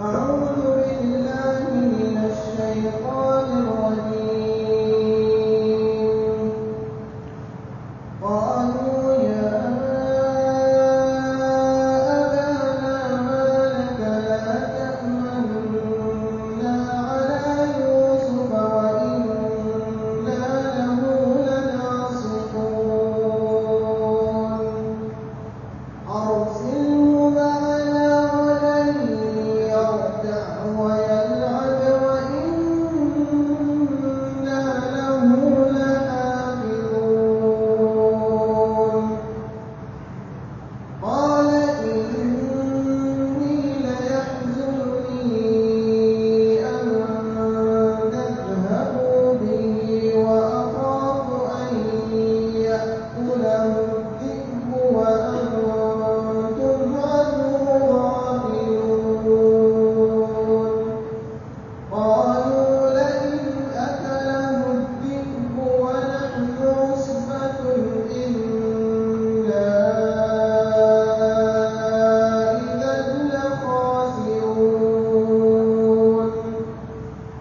أعوذ بالله من الشيطان الرجيم. قالوا يا أبانا ما لك لا تأمنا على يوسف وإنا له لناصحون أرسله معنا غدا يرتع ويلعب وإنا له لحافظون. قال إني ليحزنني أن تذهبوا به وأخاف أن يأكله الذئب وأنتم عنه غافلون. قالوا لئن أكله الذئب ونحن عصبة إنا إذا لخاسرون.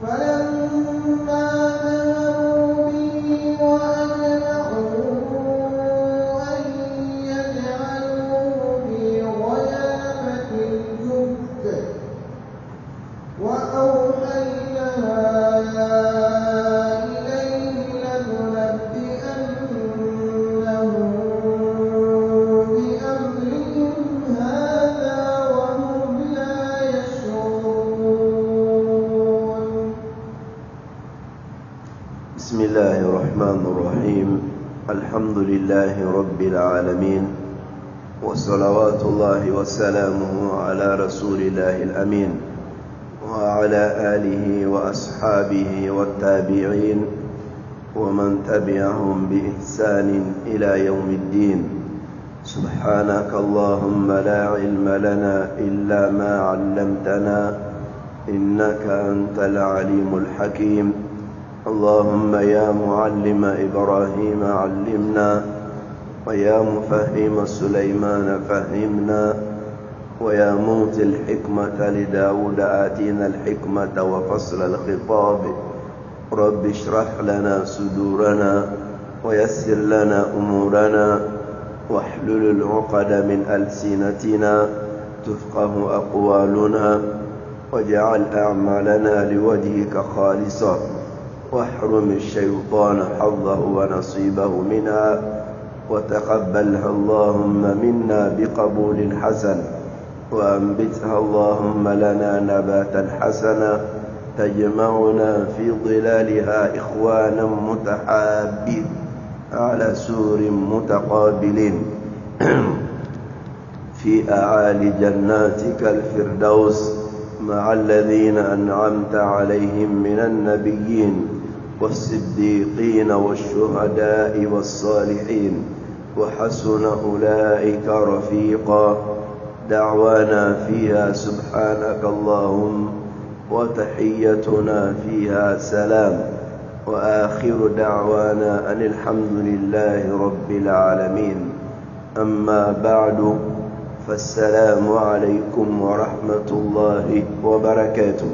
فلما ذهبوا به وأجمعوا أن يجعلوه في غيابة الجب وأوحينا إليه لتنبئنهم بأمرهم هذا وهم لا يشعرون. بسم الله الرحمن الرحيم. الحمد لله رب العالمين، وصلوات الله وسلامه على رسول الله الأمين وعلى آله وأصحابه والتابعين ومن تبعهم بإحسان إلى يوم الدين. سبحانك اللهم لا علم لنا إلا ما علمتنا إنك أنت العليم الحكيم. اللهم يا معلم إبراهيم علمنا، ويا مفهم سليمان فهمنا، ويا موتي الحكمة لداود آتينا الحكمة وفصل الخطاب. رب اشرح لنا صدورنا ويسر لنا أمورنا واحلل العقد من ألسنتنا تفقه أقوالنا، واجعل أعمالنا لوجهك خالصا واحرم الشيطان حظه ونصيبه منها، وتقبلها اللهم منا بقبول حسن، وأنبتها اللهم لنا نباتا حسنا تجمعنا في ظلالها إخوانا متحابين على سور متقابلين في أعالي جناتك الفردوس مع الذين أنعمت عليهم من النبيين والصديقين والشهداء والصالحين وحسن أولئك رفيقا. دعوانا فيها سبحانك اللهم، وتحيتنا فيها سلام، وآخر دعوانا أن الحمد لله رب العالمين. أما بعد، فالسلام عليكم ورحمة الله وبركاته.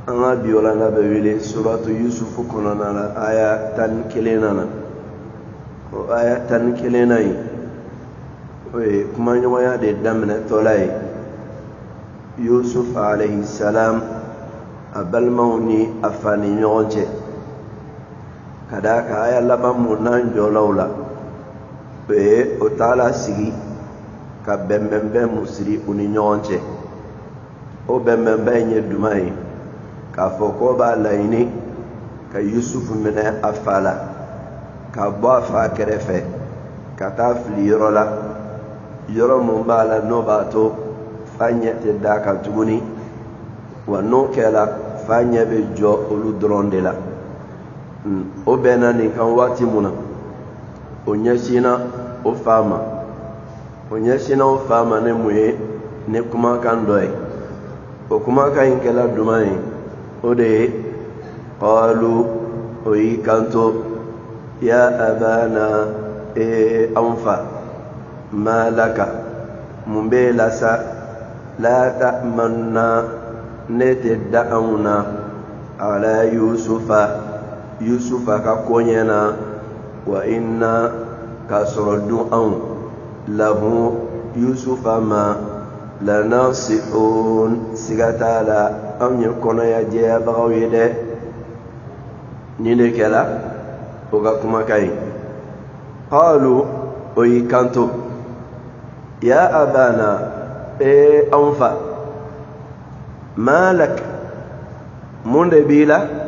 أنا بيولانا بيولي سورة يوسف كننا آية تنكلنا وآية تنكلنا كما نوايا دي دمنا تولاي يوسف عليه السلام أبلموني أفاني نيونجي كذاك آية لبامونا جولولا be o taala sigi ka bɛnbɛnbɛn mu siri u ni ɲɔgɔn cɛ. O bɛnbɛnbɛn ye duman ye k'a fɔ ko b'a laɲini ka Yusufu minɛ a fa la, ka bɔ a fa kɛrɛfɛ ka taa fili yɔrɔ la, yɔrɔ mun b'a la n'o b'a to fa ɲɛ tɛ da kan tuguni, wa n'o kɛla fa ɲɛ bɛ jɔ olu dɔrɔn de la. O bɛnna nin kan waati mun na, o ɲɛsina o fa ma. O ɲɛsina o fa ma ne mun ye? Ne kumakan dɔ ye. O kumakan in kɛla duman ye, o de ye qalu, o y'i kanto, ya abana, anw fa, ma laka, mun b'e la sa لا تأمنا نتدعونا على يوسف ككونينا وإنا كسردون له يوسف ما لناصحون سيغتالا أن يكون يجي بغويده نينكلا وكما كاي قالوا ويكانتو يا أبانا أنفا ما لك من بيلا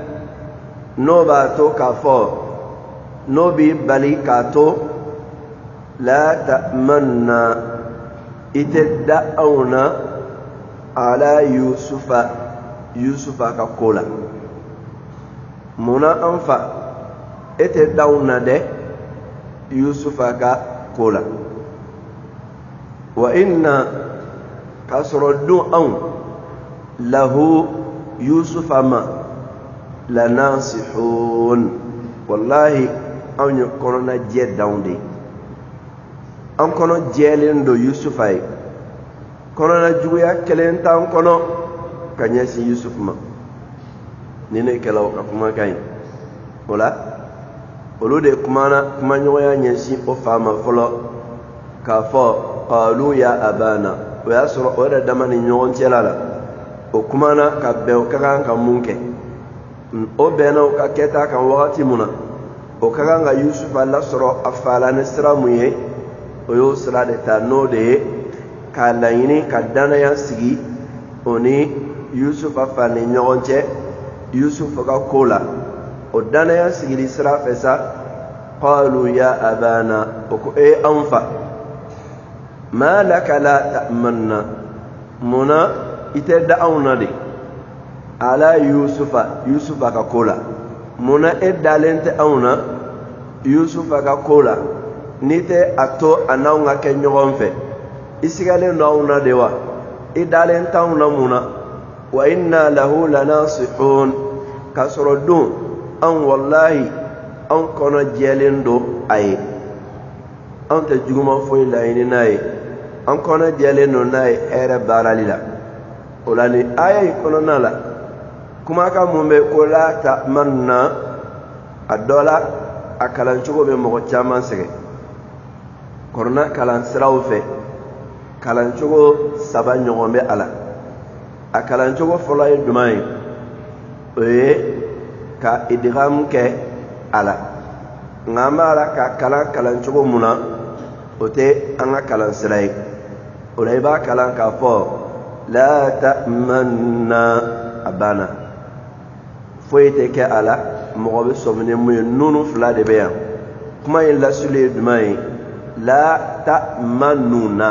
نوباتو كافو نوبي بالي كاتو لا تأمنا إتدعونا على يوسف كقولا منا أنفا إتدعونا ده يوسف كقولا وإن كسردون أن له يوسف ما لناصحون والله أن يكوننا جيد داوندي أن كنا جيلين دو يوسف أي كنا نجويا كلين تان كنا كان يسي يوسف ما نيني كلاو كما كاين ولا ولو دي كما نيويا يسي أفاما فلو كافو قالوا يا أبانا ويسر أولا دماني نيوان تلالا وكمانا كبيو كغان كمونكي o bena o ka keta kan wakati muna o kaga nga Yusuf alla soro afala ne sira muye o yo sira de ta no de ka layini ka dana ya sigi oni Yusuf afala nyonche Yusuf ka kola o dana ya sigi li sira fesa qalu ya abana o ko anfa ma laka la ta'manna muna ite da'awna de ala yusufa ka kola muna edalente auna yusufa ka kola nite ato anaunga ke ɲɔgɔn fɛ isigale no auna dewa idalenta auna muna wa inna lahu lanasihun kasoro dun an wallahi an kono jelen do aye an te juguma foyi layini naye an kono jelen do naye ere barali la olani aya kono nala kuma ka mun be ko la ta'manna adola akalan cogo be mo caman sege korona kalan siraw fe kalan cogo saba ɲɔgɔn be ala akalan cogo fɔlɔ ye duman ye o ye ka idgham kɛ ala nka an b'a la ka kalan cogo mun na o tɛ an ka kalan sira ye o la i b'a kalan k'a fɔ la ta'manna a banna foyi tɛ kɛ a la mɔgɔ bɛ sɔmini mun ye nunu fila de bɛ yan kuma in lasuli ye duman ye la ta'manuna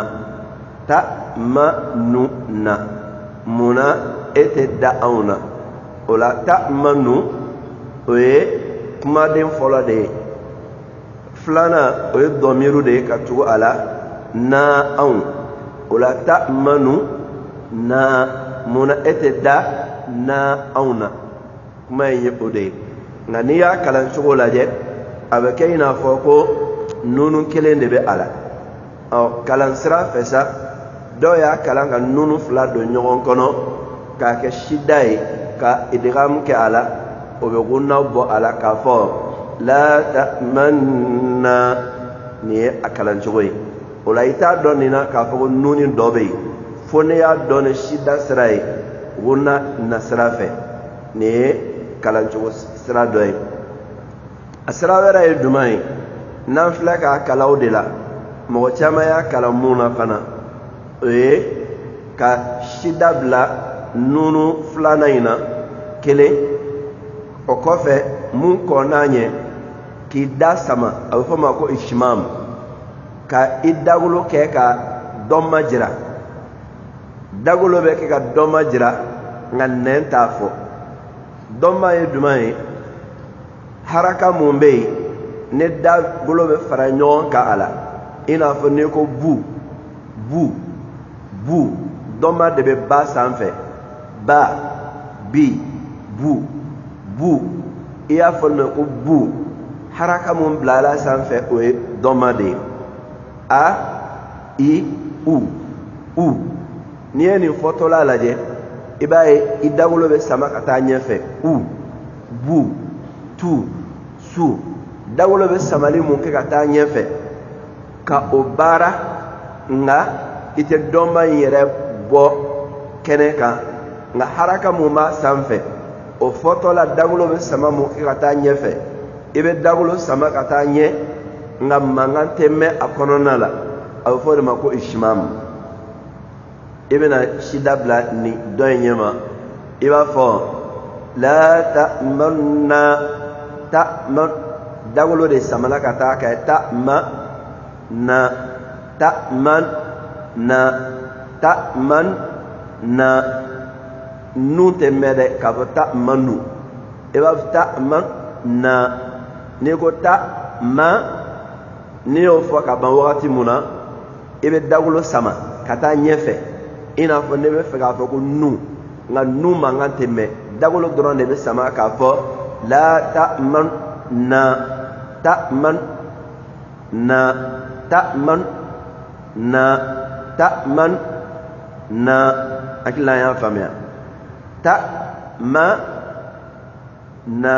munna e tɛ da anw na o la ta'manu o ye kumaden fɔlɔ de ye filanan o ye dɔmiru de ye ka tugu a la na anw o la ta'manu na munna e tɛ da na anw na kuma in ye o de ye nka n'i y'a kalan cogo lajɛ a bɛ kɛ i n'a fɔ ko nunu kelen de bɛ a la kalan sira fɛ sa dɔw y'a kalan ka nunu fila don ɲɔgɔn kɔnɔ k'a kɛ sida ye ka idgham kɛ a la o bɛ gunna bɔ a la k'a fɔ la ta'manna nin ye a kalan cogo ye o la i t'a dɔn nin na k'a fɔ ko nuni dɔ bɛ yen fo ne y'a dɔn ni sida sira ye gunna na sira fɛ nin ye kalan cogo sira dɔ ye a sira wɛrɛ ye duman ye n'an filɛ k'a kalaw de la mɔgɔ caman y'a kalan mun na fana o ye ka sida bila nunu filanan in na kelen o kɔfɛ mun kɔnna ɲɛ k'i da sama a bɛ fɔ ma ko ishimam ka i dagolo kɛ ka dɔ majira dagolo bɛ kɛ ka dɔ majira nka nɛn t'a fɔ dɔnba ye duman ye haraka mun bɛ yen ne dagolo bɛ fara ɲɔgɔn kan a la i n'a fɔ n'i ko bu dɔnba de bɛ ba sanfɛ ba bi bu i y'a fɔ ne ko bu haraka mun bila la sanfɛ o ye dɔnba de ye a i u ni ye nin fɔtɔla lajɛ i b'a ye i dawolo bɛ sama ka taa ɲɛfɛ u bu tu su dawolo bɛ samali mun kɛ ka taa ɲɛfɛ ka o baara nka i tɛ dɔnba in yɛrɛ bɔ kɛnɛ kan nka haraka mun b'a sanfɛ o fɔtɔla dawolo bɛ sama mun kɛ ka taa ɲɛfɛ i bɛ dawolo sama ka taa ɲɛ nka mankan tɛ mɛn a kɔnɔna la a bɛ fɔ o de ma ko ishmaam i bɛna si dabila ni dɔ in ɲɛ ma i b'a fɔ la ta'manna ta'man dawolo de samala ka taa kɛ ta'ma na ta'man na ta'man na nun tɛ mɛn dɛ k'a fɔ ta'manu i b'a fɔ ta'man na n'i ko ta'ma n'i y'o fɔ ka ban wagati mun na i bɛ dawolo sama ka taa ɲɛfɛ i n'a fɔ ne bɛ fɛ k'a fɔ ko nu nka nu mankan tɛ mɛn dawolo dɔrɔn de bɛ sama k'a fɔ la ta'man na ta'man na ta'man na ta'man na hakili la y'a faamuya ta'ma na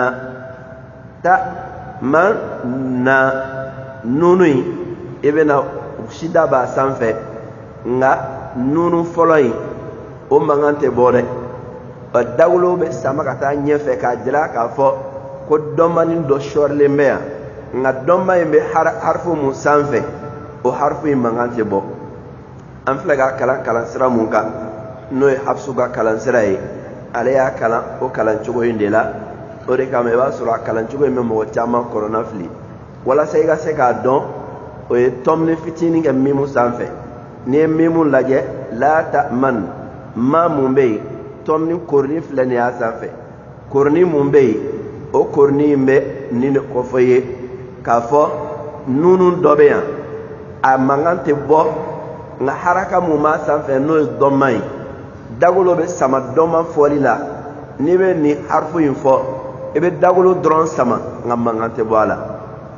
ta'man na nunu in i bɛna sida b'a sanfɛ nka nunu fɔlɔ in o mankan tɛ bɔ dɛ dawolo bɛ sama ka taa ɲɛfɛ k'a jira k'a fɔ ko dɔnbani dɔ sɔrilen bɛ yan nka dɔnba in bɛ harifu mun sanfɛ o harifu in mankan tɛ bɔ an filɛ ka kalan kalansira mun kan n'o ye Hafsu ka kalansira ye ale y'a kalan o kalancogo in de la o de kama i b'a sɔrɔ a kalancogo in bɛ mɔgɔ caman kɔnɔna fili walasa i ka se k'a dɔn o ye tɔmini fitinin kɛ mimu sanfɛ n'i ye mimu lajɛ la ta'man ma mun bɛ yen tɔmini korini filɛ nin y'a sanfɛ korini mun bɛ yen o korini in bɛ nin de kɔfɔ ye k'a fɔ nunu dɔ bɛ yan a mankan tɛ bɔ nka haraka mun b'a sanfɛ n'o ye dɔnma ye dawolo bɛ sama dɔnma fɔli la n'i bɛ nin harifu in fɔ i bɛ dawolo dɔrɔn sama nka mankan tɛ bɔ a la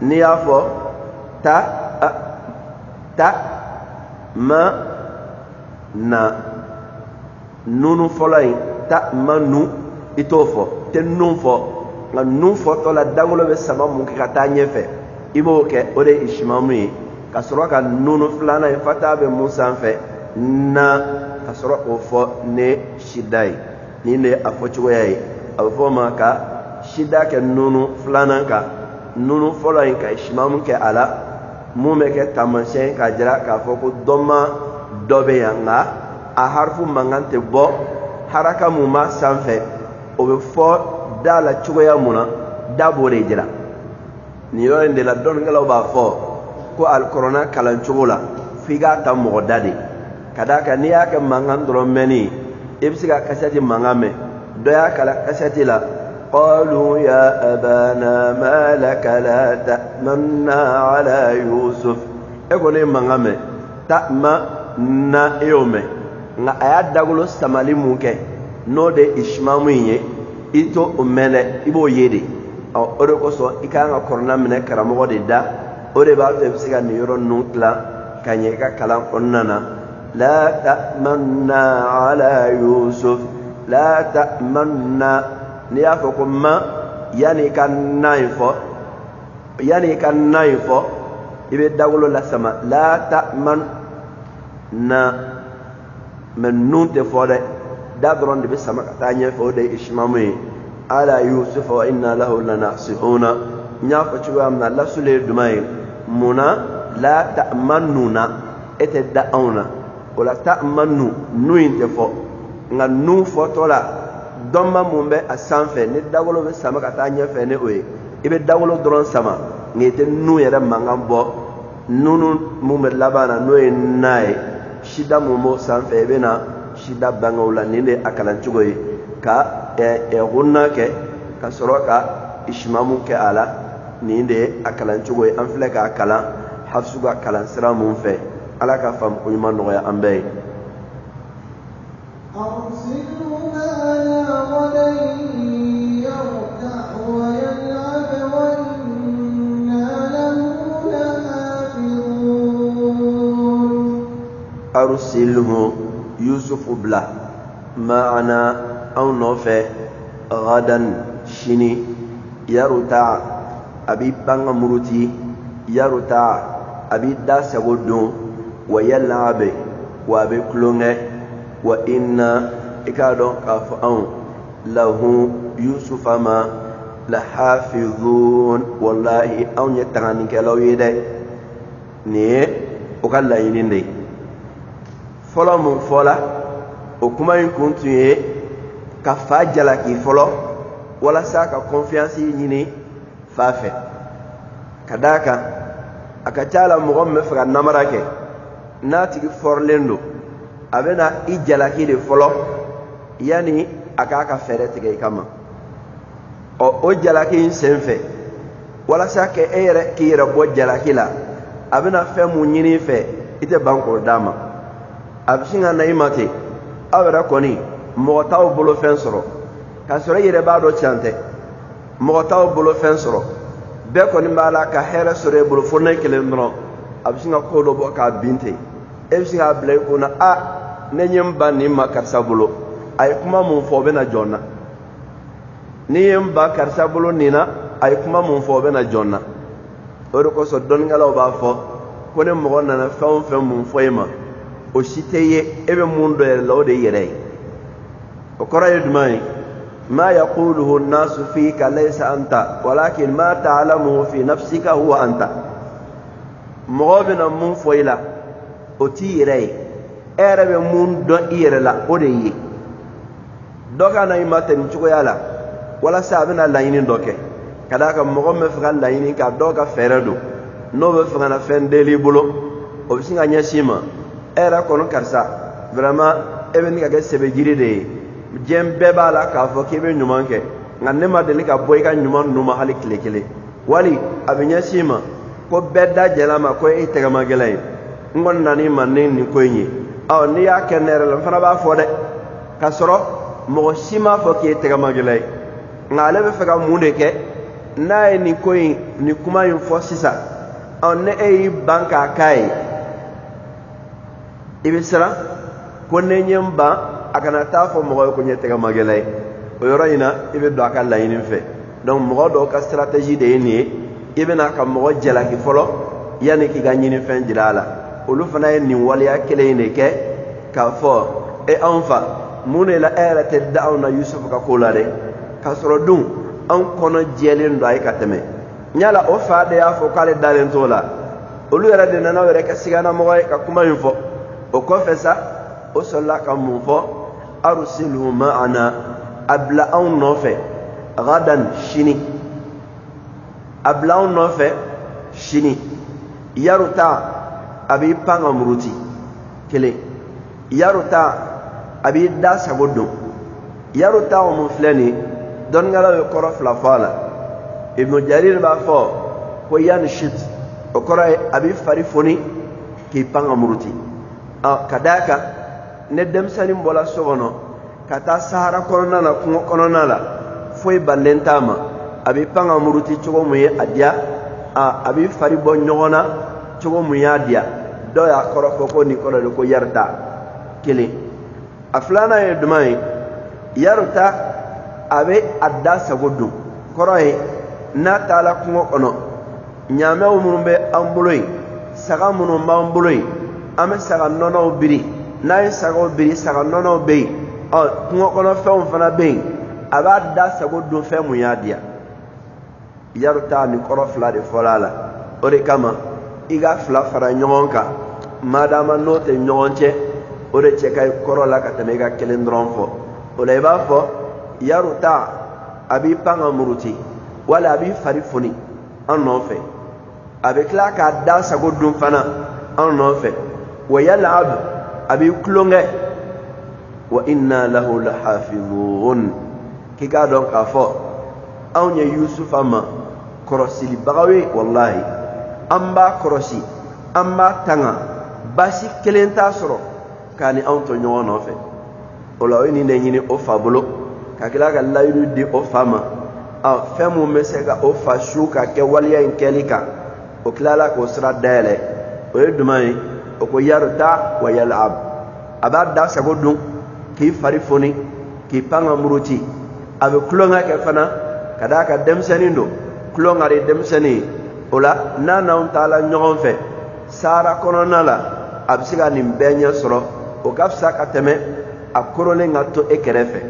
n'i y'a fɔ ta ma na nunu fɔlɔ in ta ma nu i t'o fɔ tɛ nun fɔ nka nun fɔtɔ la dawolo bɛ sama mun kɛ ka taa ɲɛfɛ i b'o kɛ o de ye ishmamu ye ka sɔrɔ ka nunu filanan in fata bɛ mun sanfɛ na ka sɔrɔ k'o fɔ ne shida ye nin de ye a fɔcogoya ye a bɛ fɔ o ma ka shida kɛ nunu filanan kan nunu fɔlɔ in ka ishmamu kɛ a la mun bɛ kɛ taamasiyɛn k'a jira k'a fɔ ko dɔnma dɔ bɛ yan nka a harifu mankan tɛ bɔ haraka mun b'a sanfɛ o bɛ fɔ da la cogoya mun na da b'o de jira nin yɔrɔ in de la dɔnnikɛlaw b'a fɔ ko alikɔrɔna kalancogo la f'i k'a ta mɔgɔ da de ka d'a kan n'i y'a kɛ mankan dɔrɔn mɛnni i bɛ se ka kasɛti mankan mɛn dɔ y'a kalan kasɛti la قالوا يا أبانا ما لك لا تأمنا على يوسف إقولي مغامة تأمنا يومي nga aya dagolo samali munke no de ishmamu ye ito umele ibo yede o de ko so ikanga korona mene karamo de da o de ba te siga ni yoro nutla kanye ka kalam onnana la ta'manna ala yusuf la ta'manna ni ya fɔ ko ma yani ka na in fɔ i bɛ dawolo lasama la ta'man na mɛ nun tɛ fɔ dɛ da dɔrɔn de bɛ sama ka taa ɲɛfɛ o de ye ishmamu ye ala yusufa wa inna lahu lanasihuna n y'a fɔ cogoya min na lasuli ye duman ye munna la ta'manuna e tɛ da anw na o la ta'manu nu in tɛ fɔ nka nun fɔtɔ la dɔnba mun bɛ a sanfɛ ni dawolo bɛ sama ka taa ɲɛfɛ ni o ye i bɛ dawolo dɔrɔn sama nka i tɛ nun yɛrɛ mankan bɔ nunu mun bɛ laban na n'o ye na ye sida mun b'o sanfɛ i bɛ na sida bange o la nin de ye a kalancogo ye ka gunna kɛ ka sɔrɔ ka ishmamu kɛ a la nin de ye a kalancogo ye an filɛ k'a kalan Hafsu ka kalansira mun fɛ ala ka faamuko ɲuman nɔgɔya an bɛɛ ye. أرسله yusufu bila ma'ana anw nɔfɛ gadan sini yaruta a b'i pan ka muruti yaruta a b'i da sago don wa yal'abe wa a bɛ kulonkɛ wa inna i k'a dɔn k'a fɔ anw lahu yusufa ma lahafizun wallahi anw ye tanganikɛlaw ye dɛ nin ye o ka laɲini de ye fɔlɔ mun fɔla o kuma in kun tun ye ka fa jalaki fɔlɔ walasa ka confiance ɲini fa fɛ ka d'a kan a ka ca la mɔgɔ min bɛ fɛ ka namara kɛ n'a tigi fɔrilen don a bɛna i jalaki de fɔlɔ yanni a k'a ka fɛɛrɛ tigɛ i kama o jalaki in sen fɛ walasa k'i yɛrɛ bɔ jalaki la a bɛna fɛn mun ɲini i fɛ i tɛ ban k'o d'a ma a bɛ sin ka na i ma ten aw yɛrɛ kɔni mɔgɔ t'aw bolo fɛn sɔrɔ k'a sɔrɔ i yɛrɛ b'a dɔn tiɲɛ tɛ mɔgɔ t'aw bolo fɛn sɔrɔ bɛɛ kɔni b'a la ka hɛrɛ sɔrɔ i bolo fo ne kelen dɔrɔn a bɛ sin ka ko dɔ bɔ k'a bin ten e bɛ sin k'a bila i kunna ne ɲɛ n ba nin ma karisa bolo a ye kuma mun fɔ o bɛ na jɔn na ni ye n ba karisa bolo nin na a ye kuma mun fɔ o bɛ na jɔn na o de kosɔn dɔnnikɛlaw b'a fɔ ko ni mɔgɔ nana fɛn o fɛn mun fɔ i ma o si tɛ ye e bɛ mun dɔ yɛrɛ la o de ye yɛrɛ ye o kɔrɔ ye jumɛn ye ma yaquluhu an-nasu fika laysa anta walakin ma ta'lamuhu fi nafsika huwa anta mɔgɔ bɛna mun fɔ i la o t'i yɛrɛ ye e yɛrɛ bɛ mun dɔn i yɛrɛ la o de ye dɔ ka na i ma ten nin cogoya la walasa a bɛna laɲini dɔ kɛ ka d'a kan mɔgɔ min bɛ fɛ ka laɲini ka dɔw ka fɛɛrɛ don n'o bɛ fɛ ka na fɛn deli i bolo o bɛ sin ka ɲɛsin i ma e yɛrɛ kɔni karisa vraiment e bɛ nin ka kɛ sɛbɛjiri de ye diɲɛ bɛɛ b'a la k'a fɔ k'i bɛ ɲuman kɛ nka ne ma deli ka bɔ i ka ɲuman ninnu ma hali tile kelen wali a bɛ ɲɛsin i ma ko bɛɛ da jɛla ma ko e tɛgɛma gɛlɛn ye n kɔni nana i ma ni nin ko in ye n'i y'a kɛ ne yɛrɛ la n fana b'a fɔ dɛ k'a sɔrɔ mɔgɔ si m'a fɔ k'i ye tɛgɛma gɛlɛn ye nka ale bɛ fɛ ka mun de kɛ n'a ye nin ko in nin kuma in fɔ sisan ne e y'i ban k'a k'a ye i bɛ siran ko ne ɲɛ n ban a kana taa fɔ mɔgɔ ye ko n ye tɛgɛma gɛlɛn ye o yɔrɔ in na i bɛ don a ka laɲini fɛ donc mɔgɔ dɔw ka stratégie de ye nin ye i bɛna ka mɔgɔ jalaki fɔlɔ yanni k'i ka ɲinifɛn jira a la olu fana ye nin waleya kelen in de kɛ k'a fɔ anw fa mun de la e yɛrɛ tɛ da anw na Yusufu ka ko la dɛ k'a sɔrɔ dun anw kɔnɔ jɛlen don a ye ka tɛmɛ ɲala o fa de y'a fɔ k'ale dalen t'o la olu yɛrɛ de nana yɛrɛ kɛ siganamɔgɔ ye ka kuma in fɔ o kɔfɛ sa o sɔrɔla ka mun fɔ arsilhu ma'ana a bila anw nɔfɛ gadan sini a bila anw nɔfɛ sini yaruta a b'i pan ka muruti kelen yaruta a b'i da sago don yaruta o mun filɛ nin dɔnnikɛlaw ye kɔrɔ fila fɔ a la ibnu jarir b'a fɔ ko yanshit o kɔrɔ ye a b'i fari foni k'i pan ka muruti ka d'a kan ne denmisɛnnin bɔla so kɔnɔ ka taa sahara kɔnɔna na kungo kɔnɔna la foyi banden t'a ma a b'i pan ka muruti cogo mun ye a diya a b'i fari bɔ ɲɔgɔn na cogo mun y'a diya dɔw y'a kɔrɔ fɔ ko nin kɔrɔ de ko yarita kelen a filanan ye jumɛn ye yarita a bɛ a da sago don kɔrɔ ye n'a taala kungo kɔnɔ ɲaamɛw minnu bɛ an bolo yen saga minnu b'an bolo yen an bɛ saga nɔnɔw biri n'a ye sagaw biri saga nɔnɔw bɛ yen kungo kɔnɔ fɛnw fana bɛ yen a b'a da sago don fɛn mun y'a diya yaruta nin kɔrɔ fila de fɔra a la o de kama i ka fila fara ɲɔgɔn kan madama n'o tɛ ɲɔgɔn cɛ o de cɛ ka ɲi kɔrɔ la ka tɛmɛ i ka kelen dɔrɔn fɔ o la i b'a fɔ yaruta a b'i pan ka muruti wala a b'i fari foni an nɔfɛ a bɛ tila k'a da sago dun fana an nɔfɛ wa yal'ab a b'i kulonkɛ wa inna lahu lahafizun k'i k'a dɔn k'a fɔ anw ye Yusufa ma kɔrɔsilibagaw ye wallahi an b'a kɔrɔsi an b'a tanga baasi kelen t'a sɔrɔ k'a ni anw to ɲɔgɔn nɔfɛ o la o ye nin de ɲini o fa bolo ka tila ka layidu di o fa ma fɛn mun bɛ se ka o fa su ka kɛ waliya in kɛli kan o tilala k'o sira dayɛlɛ o ye jumɛn ye o ko yaruta wa yal'ab aba da sago dun ki fari foni ki panga muruti abe kulonga ke fana kada ka demseni do kulonga re demseni ola nana on taala nyogon fe sara konona la absiga ni mbenya soro o gafsa ka teme akorole ngato ekerefe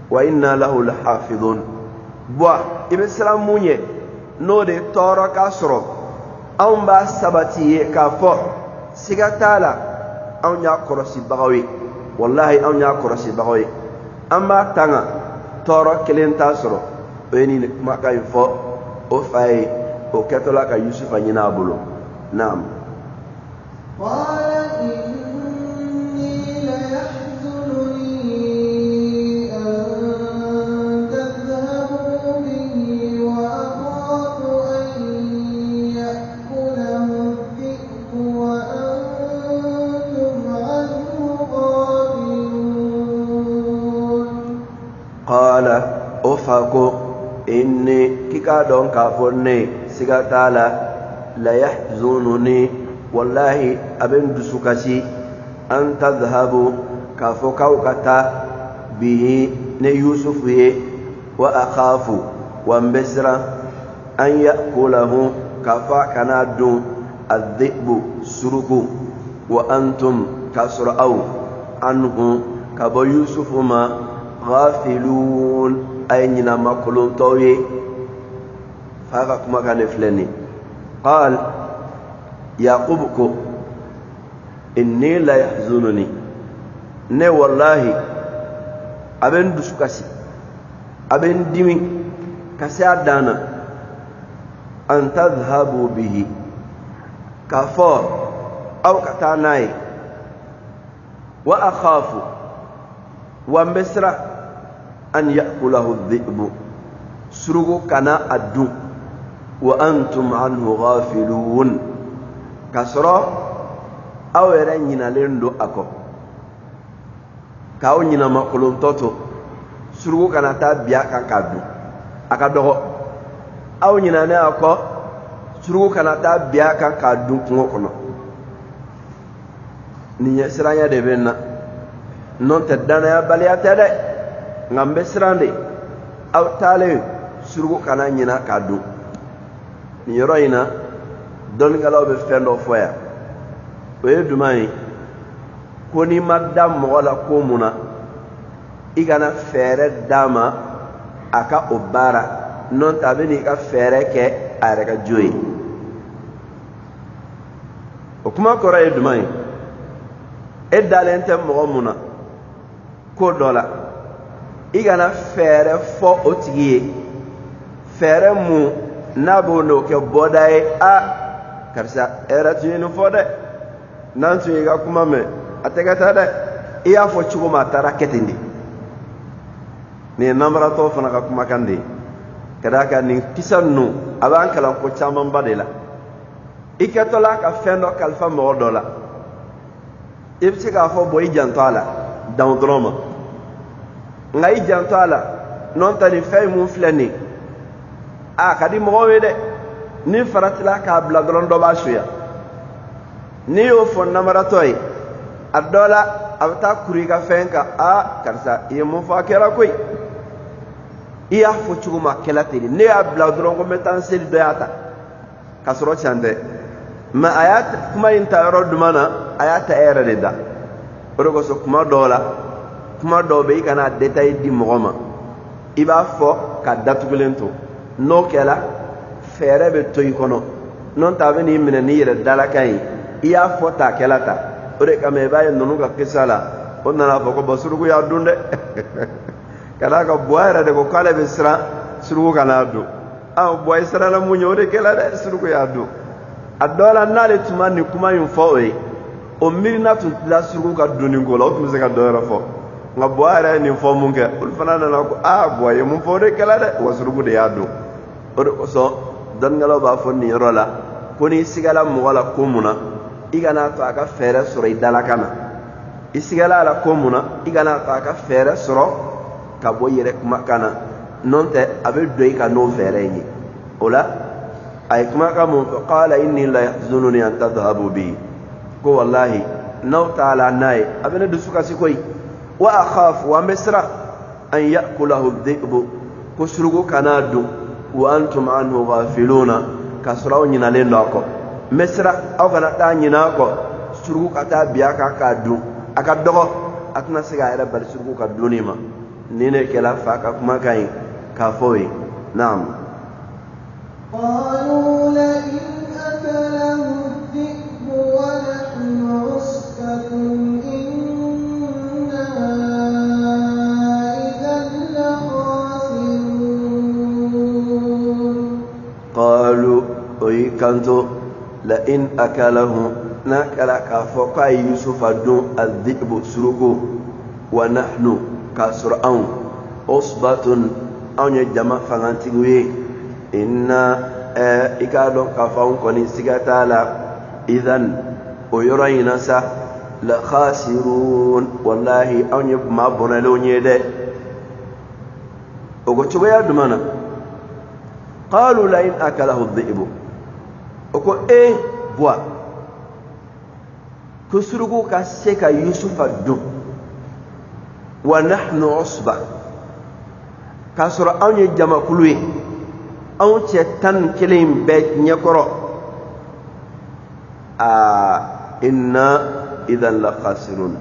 wa inna lahu lahafidun bwa ibe salam munye no de toro ka soro on ba sabati ka fo siga tala on ya korosi bagawi wallahi on ya korosi bagawi amma tanga toro kelenta soro eni maka info o fay o ketola ka yusuf anyina bulu naam قال إني ليحزنني أن تذهبوا به وأخاف أن يأكله الذئب وأنتم عنه غافلون قال أفاكو إني كيكا دون كافوني سيغتالا لا يحزنني والله أبن دسوكسي أن تذهبوا كافوكاوكتا به نيوسف وأخاف وانبسر أن يأكله كافا كنادو الذئب سرق وأنتم كسرأو عنه كابو يوسف ما غافلون أيننا مكلون طوي فاقكما كان فلني قال يعقوبكو إني لا يحزنني ne wallahi aben dusukasi aben dimi kasi adana an tadhhabu bihi kafo aw katanai wa akhafu wa misra an ya'kulahu adh-dhi'bu surugu kana addu wa antum anhu ghafilun kasro awere nyina lendo ako kawo nyina makulun toto surugu kana ta biya kan kadu akadogo aw nyina ne ako surugu kana ta biya kan kadu kungo kono ni siranya de benna non te dana ya baliya tede ngambe sirande aw tale surugu kana nyina kadu ni yoroina don galaw be fendo foya we dumai ko ni madam wala ko muna igana fere dama aka obara non tabeni ka fere ke areka joyi o kuma kora e dumai e dalente mo muna ko dola igana fere fo otigie fere mu nabo no ke bodai a karsa era tinu fode nantu yiga kuma me ategata de iya fo chugo matara ketindi ni namra to fana ka kuma kandi kadaka ni tisannu aban kala ko chaman badela ikatola ka fendo kalfa mo dola ibsi ka fo boy jantala daw droma ngai jantala non tani fay mun flani a kadi mo wede ni faratila ka bla dron do ba shuya ni yo fon namara toy adola abta kuri ka fenka a karsa ye mo fa kera koy iya fo chuguma kelati ne ya bla dron ko metan sel do yata kasro chande ma ayat kuma inta roddu mana ayata era de da rogo so kuma dola kuma do be kana detail di mogoma iba fo ka datugulento no kela fere be toy kono non tabe ni mine ni yere dala kai iya fo ta kelata ore kame baye nonu ka kisala onna na fo ko basurugo ya dunde kala ka boyra de ko kala be sra surugo kana do aw boy sra la munyo de kela de surugo ya do adola nale tumani kuma yin fo e o mirina tu la surugo ka duni ngola o tumse ka do fo nga boyra ni fo munke ul fanana na ko boy mun fo de kela de wa surugo de ya do o so don ngalo ba fo ni rola koni sigala mo wala kumuna igana to aka fere soro idala kana isigala ala kumuna igana to aka fere soro ka boyere kuma kana nonte abe doyi ka no fere ni ola ay kuma ka mo qala inni la yahzununi an tadhhabu bi ko wallahi نو تعالى ناي أبنا دسوكا سيكوي وأخاف ومسرا أن يأكله الذئب كسرغو كنادو وأنتم عنه غافلون كسرعو نينالين لوكو مسرا أو كناتا نيناكو سرغو كتا بياكا كادو أكادوغو أتنا سيغا إلا بل سرغو كادونيما نيني كلا فاكا كما كاين كافوي نعم قالوا لئن أكله الذئب ونحن عصبة إنا إذا لخاسرون قالوا ويكنتو لئن أكله ناكلا كافوكا يوسف دون الذئب سرقو ونحن كسرعون عصبة أو يجمع فغانتيوي إنا إكادو كافون كوني سيغتالا إذن ويرين سا لخاسرون والله أو يبما بنالون يدي وقلتوا يا دمانا قالوا لئن أكله الذئب وقل إيه بوا كسرقوا كسيكا يوسف الدم ونحن عصبة كسر أو يجمع كلوي أو تتن كلم بيت نيكرو إنا إذا لخاسرون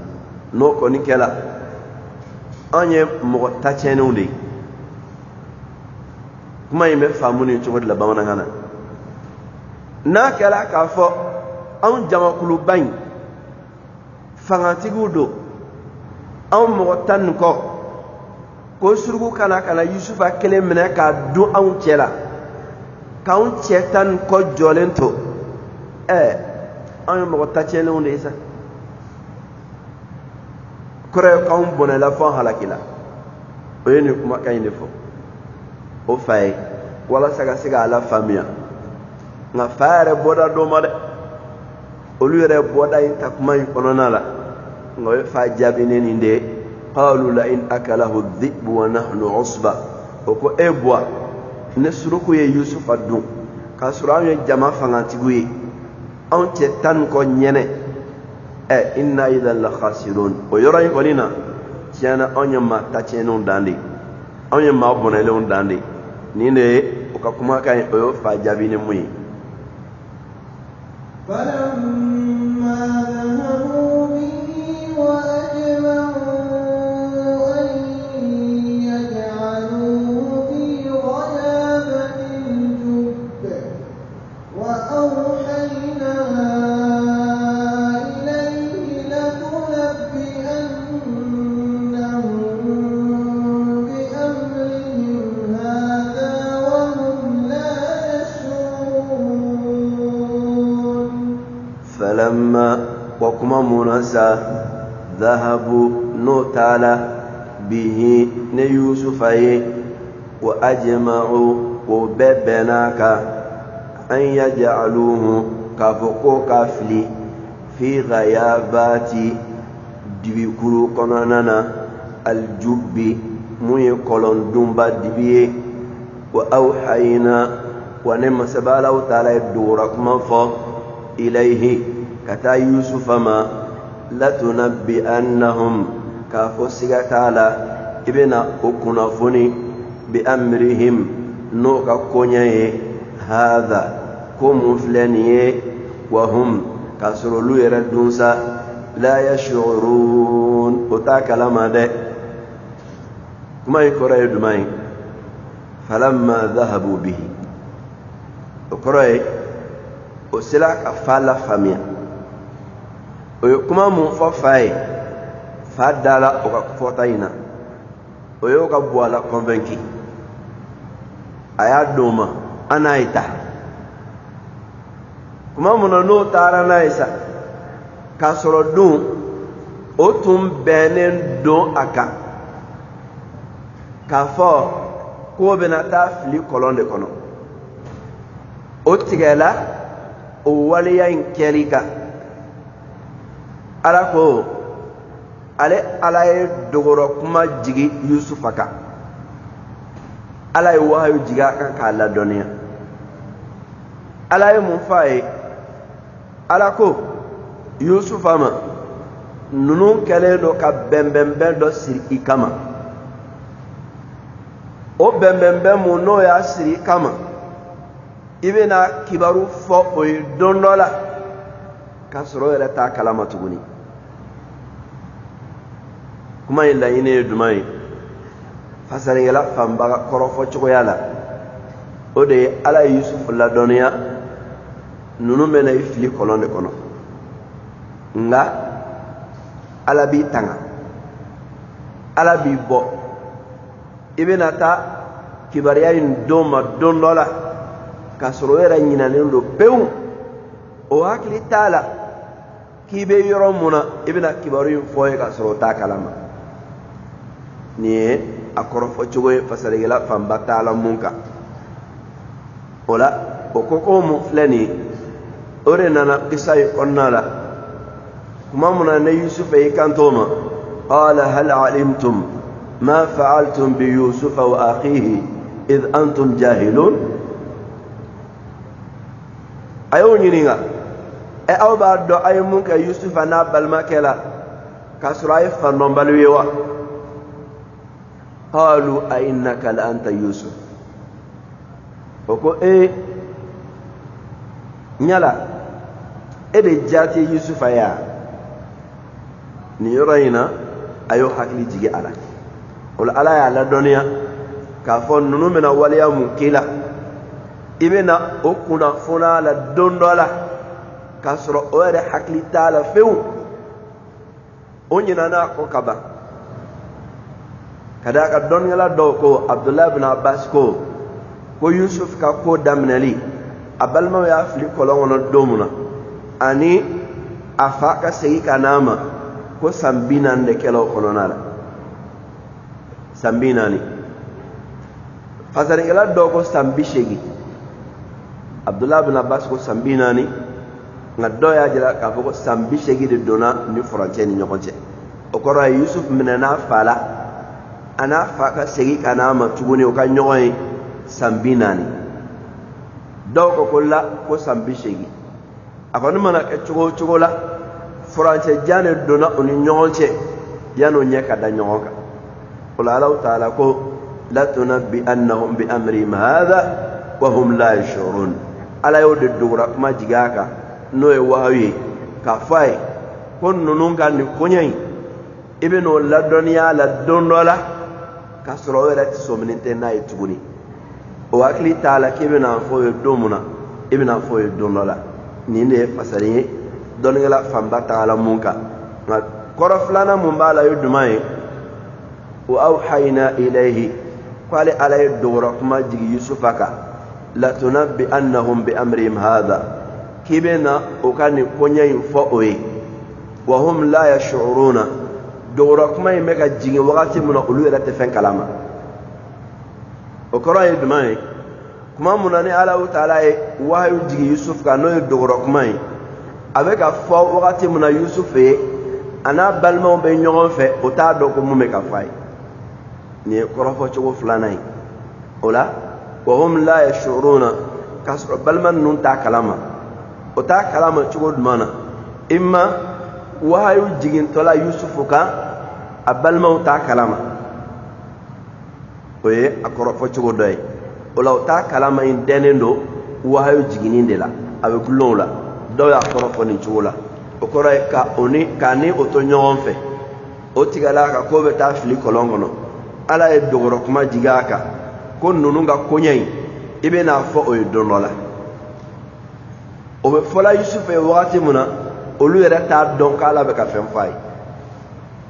نوكو نكلا أني مغتاتشينون دي كما يمفهموني تشوفوا لبامنا هنا ناكلا كافو أو جمع كلوبين فغانتيغو دو أو مغتان كو ko surgu kana yusufa kelen mena ka du anw cɛla k'anw cɛ tan kɔ jɔlen to anw ye mɔgɔ tacɛlenw de ye sa kɔrɔ ye k'anw bɔnɛla fɔ halakila o ye nin kumakan in de fɔ o fa ye walasa ka se k'a la faamuya nka fa yɛrɛ bɔda dɔ ma dɛ olu yɛrɛ bɔda in ta kuma in kɔnɔna la nka o ye fa jaabi ne nin de ye قالوا لئن أكله الذئب ونحن عصبة وكو إبوا نسرقوا يوسف الدون كسرعوا يجمع فغانتيقوا أو تتن كونيني إنا إذا لخاسرون ويرى يقولنا تيانا أن يما تاتينون داندي أن يما بنيلون داندي نيني وكاكما كان يوفا جابين موي فلما ذهبوا به وأجمعوا وأوحينا إليه لتنبئنهم بأمرهم هذا وهم لا يشعرون فلما وكما منسى ذهبوا نوتالا به نيوسف وأجمعوا وببناك أن يجعلوه كفوكو كافلي في غيابات دبيكرو قناننا الجب مي قلن دنبا دبيه وأوحينا ونما سباله تعالى يدورك مفا إليه كتا يوسف ما لتنبئنهم كفوسك تعالى ابن أكنفني بأمرهم نوكا كونيه هذا كم فلانيه وهم كسروا يردونسا لا يشعرون وتاكلم ده كما يقرأ يدمين فلما ذهبوا به يقرأ وسلاك فالا فاميا ويكما منففاي فادالا وكفوتاينا ويوكا بوالا كونفنكي آيات دوما anaita kuma muna no tara naisa kasoro dun o tun benen don aka kafo ko bena ta fili kolon de kono o tigela o waliya in kelika ala ko ale ala ye dogoro kuma jigi yusufaka ala ye wahayu jiga kan ka la doniya ala ye mun fa ye ala ko yusufa ma nunun kɛlen do ka bɛnbɛnbɛn dɔ siri i kama o bɛnbɛnbɛn mun n'o y'a siri i kama i bɛna kibaru fɔ o ye don dɔ la k'a sɔrɔ o yɛrɛ t'a kalama tuguni kuma in laɲini ye jumɛn ye fasarinkɛla fanba kɔrɔfɔ cogoya la o de ye ala ye Yusufu ladɔnniya ninnu bɛna i fili kɔlɔn de kɔnɔ nka ala b'i tanga ala b'i bɔ i bɛna taa kibariya in don ma don dɔ la k'a sɔrɔ o yɛrɛ ɲinalen don pewu o hakili t'a la k'i bɛ yɔrɔ mun na i bɛna kibaru in fɔ ye k'a sɔrɔ o t'a kalama nin ye a kɔrɔfɔ cogo ye fasarikɛla fanba t'a la mun kan o la o koko mun filɛ nin ye o de nana kisa in kɔnɔna la kuma mun na ne Yusufa y'i kanto ma qala hal alimtum ma fa'altum bi Yusufa wa akhihi id antum jahilun a y'o ɲininka aw b'a dɔn a ye mun kɛ Yusufa n'a balimakɛ la k'a sɔrɔ a ye fandɔnbaliw ye wa qalu a innaka la anta Yusuf o ko ɲala e de jaati Yusufa ya nin yɔrɔ in na a y'o hakili jigi a la o la ala y'a ladɔnniya k'a fɔ ninnu bɛna waleya mun k'i la i bɛna o kunnafoniya la don dɔ la k'a sɔrɔ o yɛrɛ hakili t'a la fewu o ɲinana kɔ ka ban ka d'a kan dɔnnikɛla dɔw ko Abdullahi bin Abbas ko Yusuf ka ko daminɛli a balimaw y'a fili kɔlɔn kɔnɔ don min na ani a fa ka segin ka n'a ma ko san 40 de kɛla o kɔnɔna la san 40 fasarinkɛla dɔw ko san 80 Abdullahi bin Abbas ko san 40 nka dɔw y'a jira k'a fɔ ko san 80 de donna ni furancɛ ni ɲɔgɔn cɛ o kɔrɔ ye Yusuf minɛna fa la a n'a fa ka segin ka n'a ma tuguni o ka ɲɔgɔn ye san 40 dɔw ko la ko san 80 a kɔni mana kɛ cogo o cogo la furancɛ jan de donna o ni ɲɔgɔn cɛ yan'o ɲɛ ka da ɲɔgɔn kan o la Alahu Taala ko latunabbi'annahum bi amrihim hadha wa hum la yash'urun ala y'o de dogora kuma jigin a kan n'o ye wahayu ye k'a fɔ a ye ko ninnu ka nin koɲɛ in i bɛ n'o ladɔnniya la don dɔ la k'a sɔrɔ o yɛrɛ sɔminen tɛ n'a ye tuguni o hakili t'a la k'i bɛna fɔ o ye don min na i bɛna fɔ o ye don dɔ la nin de ye fasarin ye dɔnnikɛla fanba tagala mun kan nka kɔrɔ filanan mun b'a la ye jumɛn ye wa awhayna ilayhi k'ale ala ye dogora kuma jigin Yusufa kan latunabbi'annahum bi amrihim hadha k'i bɛna o ka nin koɲɛ in fɔ o ye wa hum la yash'uruna dogora kuma in bɛ ka jigin wagati min na olu yɛrɛ tɛ fɛn kalama o kɔrɔ ye jumɛn ye kuma mun na ni Alahu Taala ye wahayu jigin Yusuf kan n'o ye dogora kuma ye a bɛ ka fɔ wagati min na Yusuf ye a n'a balimaw bɛ ɲɔgɔn fɛ o t'a dɔn ko mun bɛ ka fɔ a ye nin ye kɔrɔfɔ cogo filanan ye o la wa hum la yash'uruna k'a sɔrɔ balima ninnu t'a kalama o t'a kalama cogo jumɛn na imma wahayu jigintɔla Yusufu kan a balimaw t'a kalama o ye a kɔrɔfɔ cogo dɔ ye o la o t'a kalama in dɛnnen don wahayu jiginnin de la a bɛ gulon o la dɔw y'a kɔrɔfɔ nin cogo la o kɔrɔ ye k'a ni o to ɲɔgɔn fɛ o tigɛla ka ko bɛ taa fili kɔlɔn kɔnɔ ala ye dogora kuma jigin a kan ko ninnu ka koɲɛ in i bɛ n'a fɔ o ye don dɔ la o bɛ fɔla Yusufu ye wagati min na olu yɛrɛ t'a dɔn k'ala bɛ ka fɛn fɔ a ye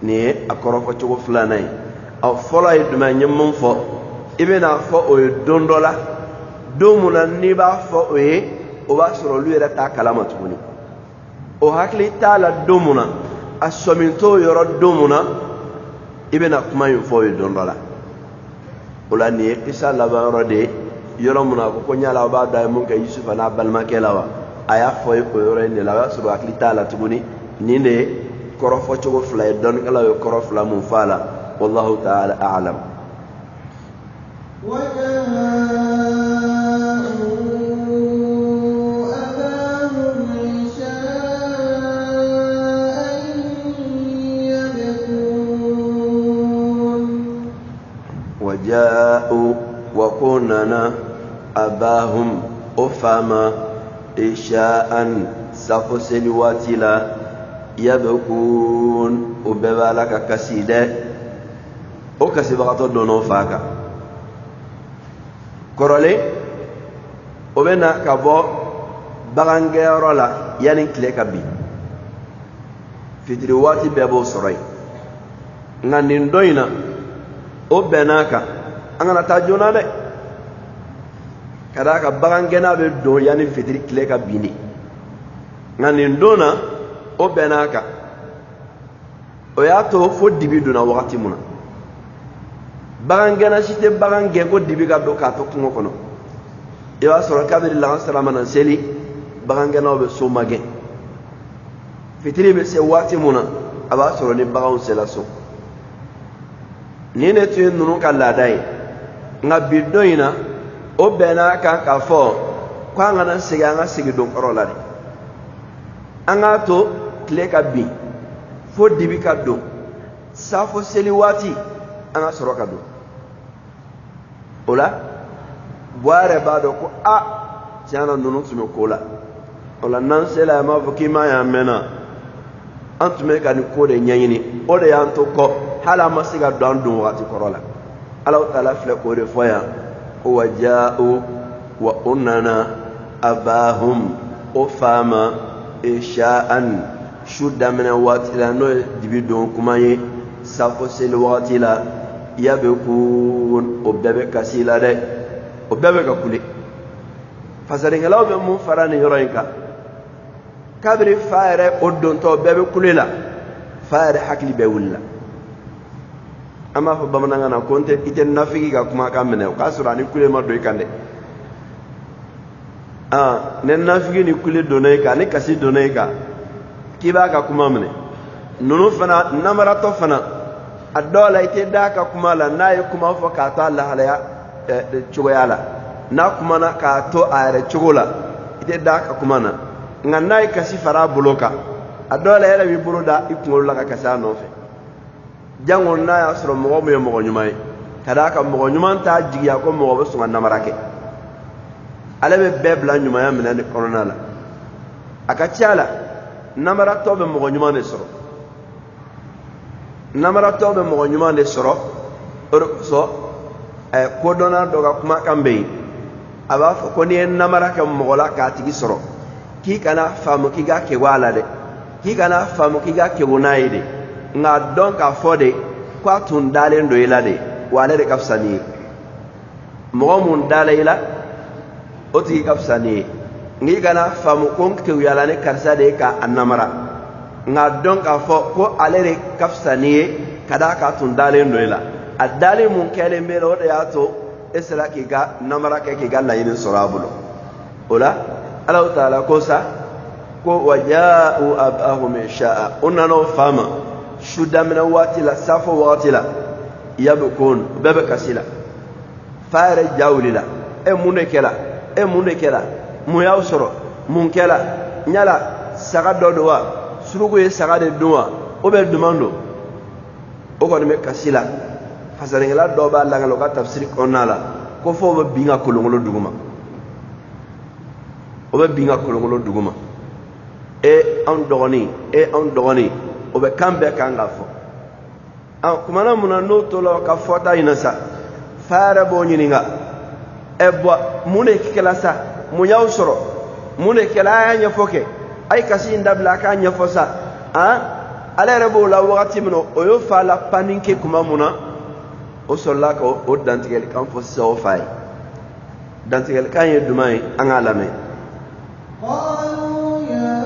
nin ye a kɔrɔfɔ cogo filanan ye a fɔlɔ ye jumɛn n ye mun fɔ i bɛ n'a fɔ o ye don dɔ la don min na n'i b'a fɔ o ye o b'a sɔrɔ olu yɛrɛ t'a kalama tuguni o hakili t'a la don min na a sɔmin t'o yɔrɔ don min na i bɛna kuma in fɔ o ye don dɔ la o la nin ye kisa laban yɔrɔ de ye yɔrɔ min na a ko ɲala aw b'a dɔn a ye mun kɛ Yusufa n'a balimakɛ la wa a y'a fɔ ye o yɔrɔ in de la o y'a sɔrɔ hakili t'a la tuguni nin de ye kɔrɔfɔ cogo fila ye dɔnnikɛlaw ye kɔrɔ fila mun fɔ a la wallahu ta'ala a'lam وجاءوا وكوننا أباهم أفاما إشاء سفسل واتلا يبكون وببالك كسيدة وكسبغة دونو فاكا كورولي وبنا كبو bagangero la yani kile kabi fitri wati bebo soray ngani ndoina o benaka angana tajona de kada ka bagangena be do yani fitri kile kabini ngani ndona o benaka o yato fo dibidu na wakati muna bagangena site bagange ko dibiga do ka to kungo kono iwa soro kabiri la salama na seli bagangena be so mage fitri be se wati muna aba soro ni bagaw se la so ni ne tu nunu kala dai nga bidoina o bena ka fo kwa ngana siga nga sigi don korola de anga to kle ka bi fo dibi ka do safo seli wati anga soro ka do ola boare bado ko a tiana nunu tume kola ola nan sela ma fo kima ya mena antume ka ni ko de nyanyini o de yanto ko hala masiga don dun wati korola Allah taala fle ko de foya waja'u wa unana abahum ufama isha'an shudda min wati la no dibidon kumaye safo sel wati la yabekun obabe kasila de obabe ka kule fasari ngalaw be mu farani yoroyka kabri faare oddon to bebe kulela faare hakli be wulla ama fa bamananga na konte iten nafiki ga kuma kamene ka surani kule ma doy kande nen nafiki ni kule donay ka ni kasi donay ka kiba ka kuma mene nunu fana namara to fana adola ite da ka kuma la nay kuma fo ka ta Allah halaya chugoyala na kuma na ka to are chugola ite da ka kuma na nganai kasi fara buloka adola yela wi buruda ikungol la ka kasa no fe jangol na ya soro mo mo mo nyumay kada ka mo nyuman ta jigiya ko mo bo sunga namarake alabe bebla nyuma ya minane korona la akachala namara tobe mo nyuman de soro namara tobe mo nyuman de soro so ko dona doga kuma kambe aba ko ni namara ka mo la ka tigi soro ki kana famu ki ga ke wala de ki kana famu ki ga ke wonaide nga donc a fode kwa tun dalen do ila de wala de kafsani mo mun dalaila oti kafsani ngi kana famu kon ke yala ne karsa de ka annamara nga donc a fo ko alere kafsani kada ka tun dalen do ila adale mun kele mero de yato esra ki ga namara ke ki ga la yin sorabulo ola Allah taala ko sa ko waja'u abahum sha'a unano fama shuda min wati la safo wati la yabkun bebe kasila faare jawlila e munne kela mu yaw soro mun kela nyala saga dodowa surugo e saga de dowa o be demando o ko me kasila hasarengala do ba la ngalo ka tafsir onala ko fo be binga kolongolo duguma o be binga kolongolo duguma e an dogoni o be kambe kanga fo kumana muna no to lo ka fota inasa fara bo nyininga e bo mune kikela sa mu yaw soro mune kela ya foke ay kasi ndabla ka nya fosa ala rebo la wakati mino o yo fala paninke kuma muna o solla ko o dantigel kan fo so fay dantigel kan yedumay an alame قالوا يا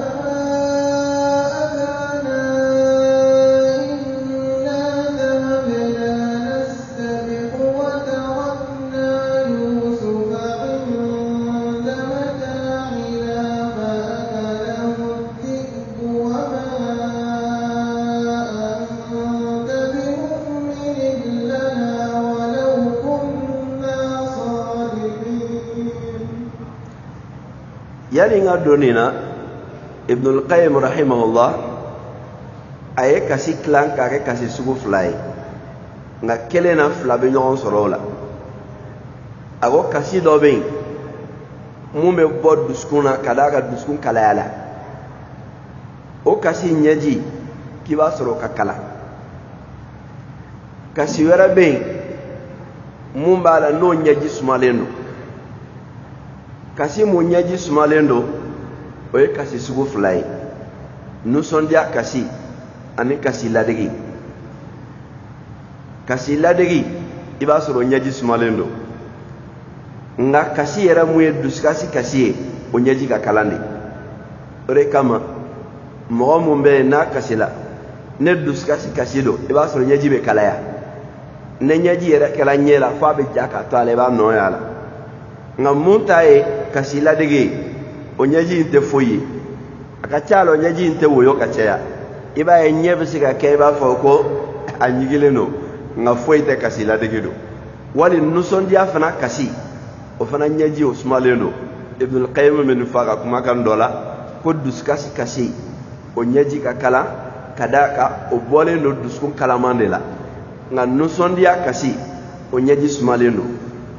أبانا إنا ذهبنا نستبق وتركنا يوسف عند متاعنا فأكله الذئب وما أنت بمؤمن لنا ولو كنا صادقين. yani nga donina ibn al-qayyim rahimahullah ay kasi klan ka kasi sugu flay nga kelen na fila be ɲɔgɔn sɔrɔ o la a ko kasi dɔ bɛ yen mun bɛ bɔ dusukun na ka d'a ka dusukun kalaya la o kasi ɲɛji k'i b'a sɔrɔ o ka kala kasi wɛrɛ bɛ yen mun b'a la n'o ɲɛji sumalen don kasi mun ɲɛji sumalen don o ye kasi sugu fila ye nusɔndiya kasi ani kasi ladegi kasi ladegi i b'a sɔrɔ ɲɛji sumalen don nka kasi yɛrɛ mun ye dusukasi kasi ye o ɲɛji ka kalan de o de kama mɔgɔ mun bɛ yen n'a kasila ne dusukasi kasi don i b'a sɔrɔ ɲɛji bɛ kalaya ne ɲɛji yɛrɛ kɛla ɲɛ la f'a bɛ ja ka to a la i b'a nɔ y'a la nka mun ta ye kasi ladege ye o ɲɛji in tɛ foyi ye a ka ca la o ɲɛji in tɛ woyo ka caya i b'a ye ɲɛ bɛ se ka kɛ i b'a fɔ ko a ɲigilen don nka foyi tɛ kasi ladege don wali nusɔndiya fana kasi o fana ɲɛji o sumalen don Ibn al-Qayyim bɛ nin fɔ a ka kumakan dɔ la ko dusukasi kasi o ɲɛji ka kalan ka d'a kan o bɔlen don dusukun kalaman de la nka nusɔndiya kasi o ɲɛji sumalen don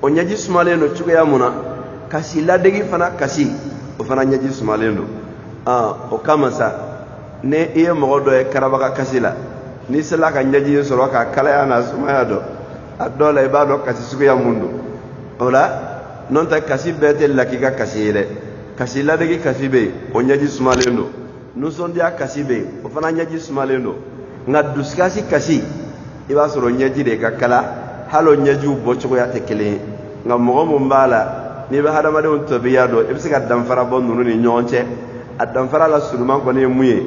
o ɲɛji sumalen don cogoya mun na kasi ladegi fana kasi o fana ɲɛji sumalen don o kama sa ne i ye mɔgɔ dɔ ye karabaga kasi la n'i sera ka ɲɛji in sɔrɔ ka kalaya n'a sumaya dɔn a dɔw la i b'a dɔn kasi suguya mun don o la n'o tɛ kasi bɛɛ tɛ la k'i ka kasi ye dɛ kasi ladegi kasi bɛ yen o ɲɛji sumalen don nusɔndiya kasi bɛ yen o fana ɲɛji sumalen don nka dusukasi kasi i b'a sɔrɔ ɲɛji de ka kala hali o ɲɛjiw bɔcogoya tɛ kelen ye nka mɔgɔ mun b'a la n'i bɛ hadamadenw tabiya dɔn i bɛ se ka danfara bɔ ninnu ni ɲɔgɔn cɛ a danfara la suruman kɔni ye mun ye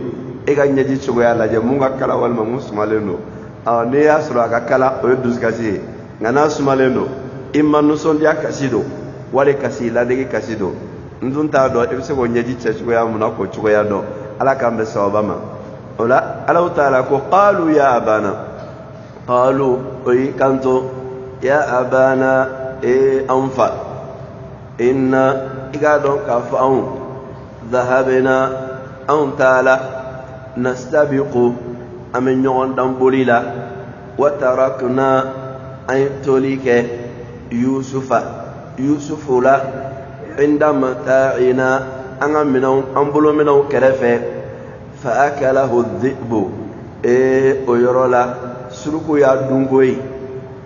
e ka ɲɛji cogoya lajɛ mun ka kala walima mun sumalen don n'i y'a sɔrɔ a ka kala o ye dusukasi ye nka n'a sumalen don i ma nusɔndiya kasi don wali kasi ladegi kasi don n dun t'a dɔn i bɛ se k'o ɲɛji cɛ cogoya mun na k'o cogoya dɔn ala k'an bɛ sababa ma o la Alahu taala ko qalu ya abana qalu o y'i kanto ya abana an fa inna i k'a dɔn k'a fɔ anw dhahabna anw taala nastabiqu an bɛ ɲɔgɔn dan boli la wa tarakna an ye toli kɛ yusufu la inda mata'ina an ka minɛnw an bolo minɛnw kɛrɛfɛ fa akalahu dhi'bu o yɔrɔ la suruku y'a dunko ye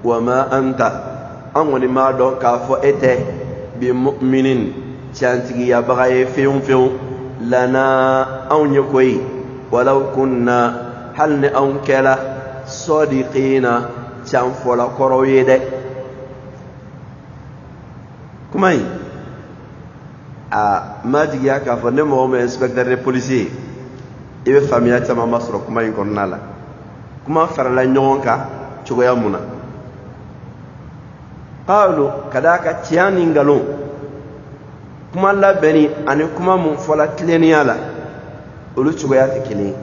wa ma anta an kɔni m'a dɔn k'a fɔ e tɛ bi mu'minin tiɲɛtigiyabaga ye fewu fewu lana anw ye koyi walau kunna hali ni anw kɛla sadiqina tiɲɛfɔlakɔrɔw ye dɛ kuma in a ma jigiya k'a fɔ ne mɔgɔ min ye inspecteur de police ye i bɛ faamuya caman ma sɔrɔ kuma in kɔnɔna la kuma farala ɲɔgɔn kan cogoya mun na qalu ka d'a kan tiɲɛ ni nkalon kuma labɛnni ani kuma mun fɔla tilennenya la olu cogoya tɛ kelen ye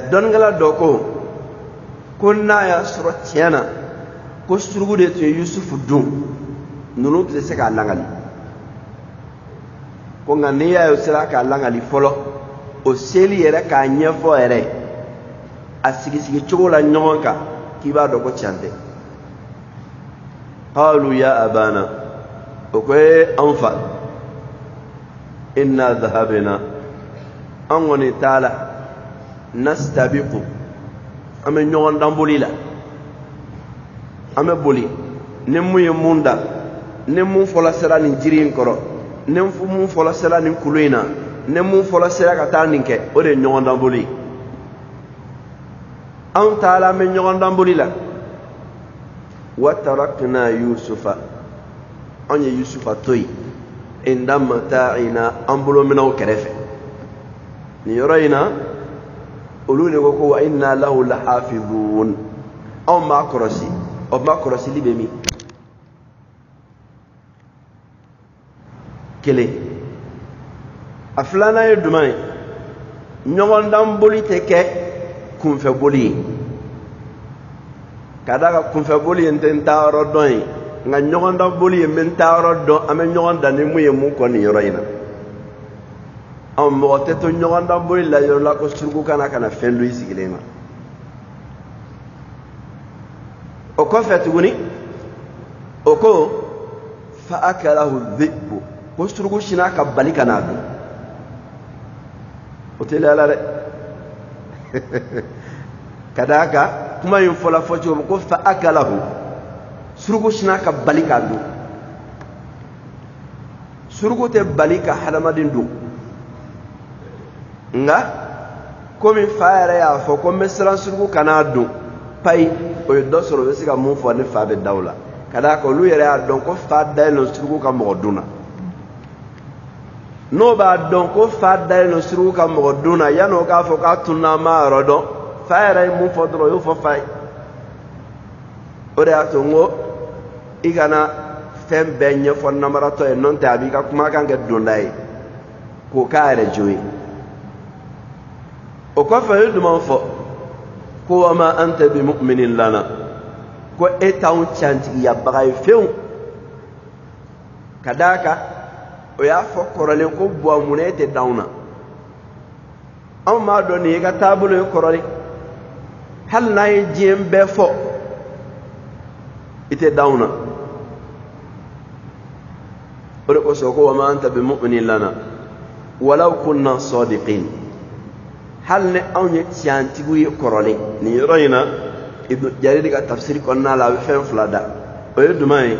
dɔnnikɛla dɔ ko n'a y'a sɔrɔ tiɲɛ na ko suruku de tun ye Yusufu dun ninnu tun tɛ se k'a langali ko nka n'i y'a ye o sera k'a langali fɔlɔ o seli yɛrɛ k'a ɲɛfɔ yɛrɛ a sigi cogo la ɲɔgɔn kan k'i b'a dɔn ko tiɲɛ tɛ qalu ya abana o ko an fa inna dhahabna an kɔni t'a la nastabiqu an bɛ ɲɔgɔn dan boli la an bɛ boli ni mun ye mun da ni mun fɔlɔ sera nin jiri in kɔrɔ ni mun fɔlɔ sera nin kulu in na ni mun fɔlɔ sera ka taa nin kɛ o de ye ɲɔgɔn dan boli an t'a la an bɛ ɲɔgɔn dan boli la wa tarakna yusufa an ye yusufa to yen inda mata'ina an bolo minɛnw kɛrɛfɛ nin yɔrɔ in na olu de ko wa inna lahu lahafidhun anw b'a kɔlɔsi o ma kɔlɔsili bɛ min kelen a filanan ye jumɛn ye ɲɔgɔn dan boli tɛ kɛ kunfɛ boli ye ka d'a kan kunfɛ boli ye n tɛ n taa yɔrɔ dɔn ye nka ɲɔgɔn dan boli ye n bɛ n taa yɔrɔ dɔn an bɛ ɲɔgɔn dan ni mun ye mun kɔ nin yɔrɔ in na mɔgɔ tɛ to ɲɔgɔn dan boli la yɔrɔ la ko suruku kana fɛn dɔ i sigilen ma وكفتوني وكو فأكله الذئب كسرغو شنا كبالي كنادو وتلا لا كذاك كما ينفلا فجو كو فأكله سرغو شنا كبالي كادو سرغو تبالي كحرمدين دو nga komi faare ya fo ko mesran surgu kanadu pay o do soro be siga mun fo ne fa be dawla kada ko lu yere a don ko fa dal no surgu ka mo duna no ba don ko fa dal no surgu ka mo duna yano ka fo ka tunna ma rodo faare mun fo dro yo fo fay o de atongo igana fem benye fo namarato e non tabi ka kuma kan ge dundai ko kaare joyi وكفى يدمن فو كو ما أنت بمؤمن لنا كو إتاون تشانت يا بغاي فيو كداكا ويا فو كورالين كو بوا مونيت داونا أما دوني كتابلو كورالي هل ناي جيم بفو إتي داونا ورقو سوكو وما أنت بمؤمن لنا ولو كنا صادقين hal ne awnya tiantigu yi korole ni roina ibn jarir ga tafsir konna la fen flada o yedumai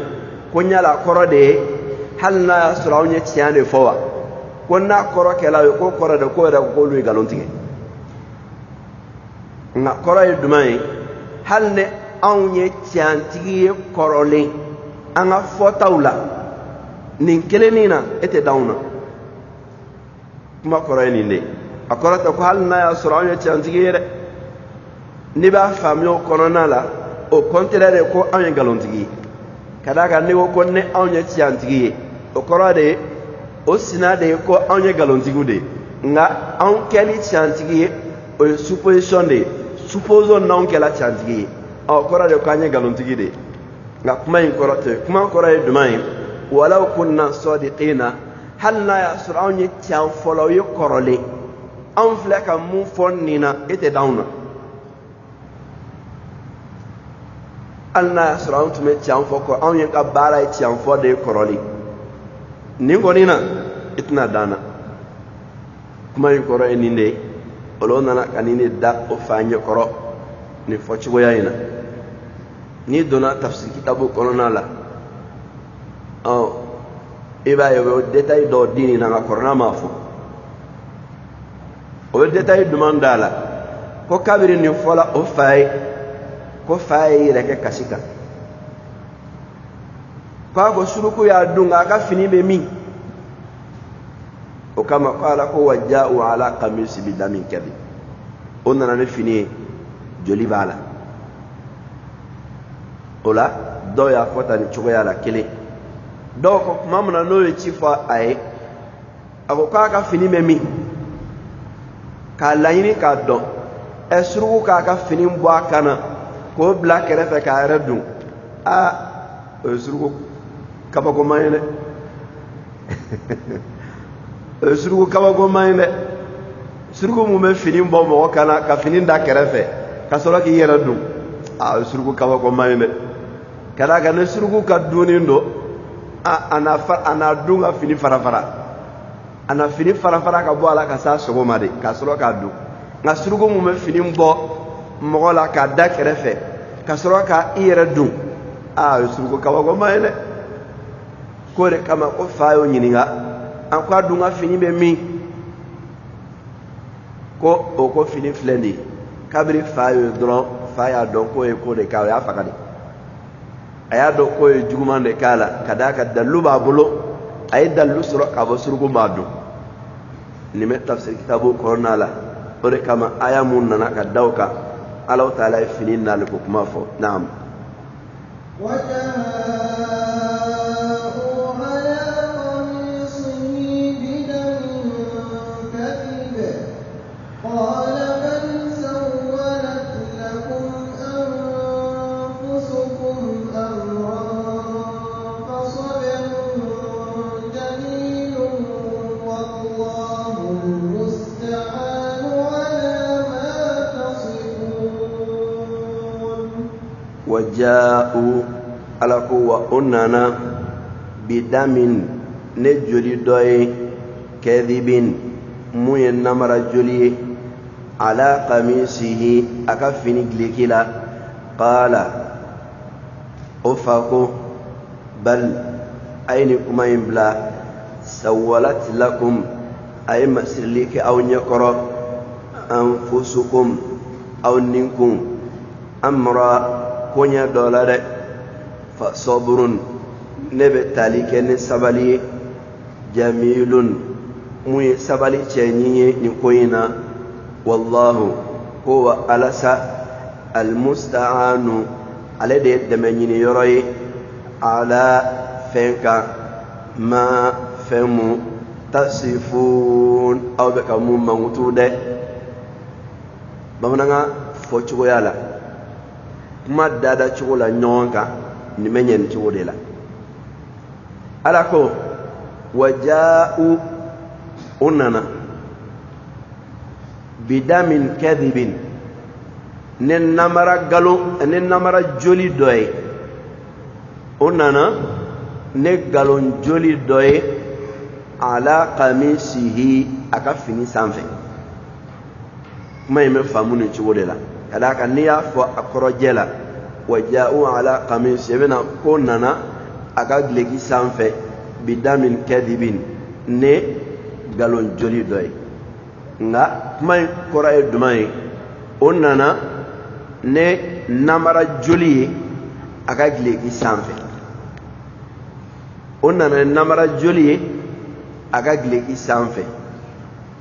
ko nyala korode hal na surawnya tiane fowa konna koroke la ko korode ko da ko lu galontige nga koroy dumai hal ne awnya tiantigu yi korole anga fotawla nin kelenina ete dauna kuma koroy ni ne akorata ko hal na ya surawnya tiantigere ni ba famio konona la o kontere ko anya galontigi kada ka ni ko ne anya tiantigere o korade o sinade ko anya galontigu de nga an keli tiantigere o supposition de supposo non kela tiantigere o korade ko anya galontigi de nga kuma in korate kuma korade dumai walau kunna sadiqina hal na ya surawnya tian folo yo korole an filɛ ka mun fɔ nin na e tɛ d'anw na hali n'a y'a sɔrɔ an tun bɛ tiɲɛ fɔ kɔ anw ye ka baara ye tiɲɛ fɔ de ye kɔrɔlen nin kɔni na i tɛna d'an na kuma in kɔrɔ ye nin de ye olu nana ka nin de da o fa ɲɛ kɔrɔ nin fɔcogoya in na n'i donna tafsir kitabu kɔnɔna la i b'a ye o bɛ détail dɔw di nin na nka kɔrɔna m'a fɔ o détail duman dala ko kabiri ni fola o fay ko fay reke kasika ko suruku ya dunga ka fini be min o kama qala ko waja'u ala qamis bidamin kabi onna na fini joli bala ola do ya fota ni chugo ya la kele do ko mamna no ye chifa ay ako ka fini be min ka laɲini k'a dɔn surugu k'a ka fini bɔ a kan na k'o bila kɛrɛfɛ k'a yɛrɛ dun o ye surugu kabakoma ye dɛ o ye surugu kabakoma ye dɛ surugu mun bɛ fini bɔ mɔgɔ kan na ka fini da kɛrɛfɛ ka sɔrɔ k'i yɛrɛ dun o ye surugu kabakoma ye dɛ ka d'a kan ni surugu ka dunni don a n'a dun ka fini fara-fara ana fini fara-fara ka bɔ a la ka s'a sɔgɔma de ka sɔrɔ k'a dun nka surugu mun bɛ fini bɔ mɔgɔ la k'a da kɛrɛfɛ ka sɔrɔ ka i yɛrɛ dun o ye surugu kabakoma ye dɛ k'o de kama ko fa y'o ɲininka an ko a dun ka fini bɛ min ko o ko fini filɛ nin ye kabiri fa y'o dɔrɔn fa y'a dɔn k'o ye ko de k'a o y'a faga de a y'a dɔn k'o ye juguman de k'a la ka d'a kan dalilu b'a bolo a ye dalilu sɔrɔ k'a fɔ surugu m'a dun nin bɛ tafsir kitabu kɔnɔna la o de kama aya mun nana ka da o kan Ala ta'ala ye fini nali ko kuma fɔ naam وجاءوا على قوة أننا بدم نجلي دوي كذب موي النمر جلي على قميصه أكفني جلكلا قال أفاكو بل أينكما ينبلا سولت لكم أي مسلك أو نكرا أنفسكم أو نكم أمرا كونيا دولار فصبر نبتالي كن سبالي جميل موي سبالي تشيني نكوينا والله هو ألسا المستعان على دي دمني يروي على فنكا ما فهموا تصفون أو بكمو موتودة بمنا فوتشو يالا ما دادا تشولا نيونكا نمنين تشودلا ألاكو وجاءوا أننا بدم كذب ننمر قالوا ننمر جولي دوي أننا نقالوا جولي دوي على قميصه أكفني سانفي ما يمفهمون تشودلا كذاك نيا فأكرجلا وجاءوا على قميصه بنا كوننا أكاغلكي سانفي بدم كذب ne galon joli doy nga may koray dumay onana ne namara joli aka gleki sanfe onana namara joli aka gleki sanfe